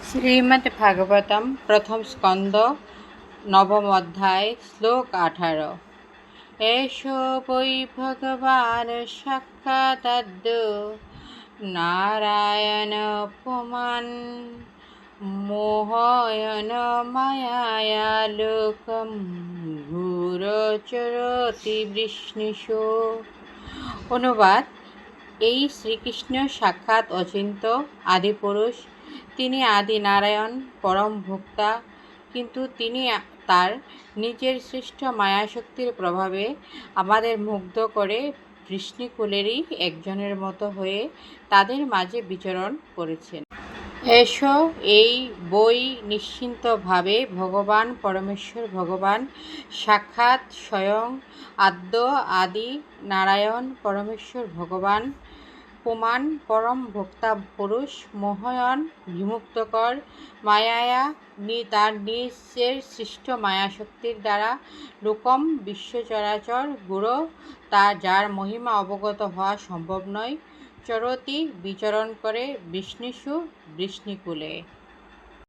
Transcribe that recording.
শ্রীমদ্ভাগবতম প্রথম স্কন্দ নবম অধ্যায় শ্লোক 18। এষ বৈ ভগবান সাক্ষাৎ নারায়ণ পুমান মোহয়ন মায়ায়া লোকম ঘোরচরতি বৃষ্ণিষু। অনুবাদ: এই শ্রীকৃষ্ণ সাক্ষাৎ অচিন্ত আদিপুরুষ। তিনি আদি নারায়ণ, পরম ভোক্তা, কিন্তু তিনি তার নিজের সৃষ্ট মায়াশক্তির প্রভাবে আমাদের মুগ্ধ করে বৃষ্ণিকুলেরই একজনের মতো হয়ে তাদের মাঝে বিচরণ করেছেন। এষ এই বই নিশ্চিন্তভাবে ভগবান পরমেশ্বর ভগবান সাক্ষাৎ স্বয়ং আদ্য আদি নারায়ণ পরমেশ্বর ভগবান পুমান পরম ভোক্তা পুরুষ মোহয়ন বিমুক্তকর মায়ায়া তার নিজের সৃষ্ট মায়াশক্তির দ্বারা লোকম বিশ্বচরাচর গুরু যার মহিমা অবগত হওয়া সম্ভব নয় চরতি বিচরণ করে বৃষ্ণিষু বৃষ্ণিকুলে।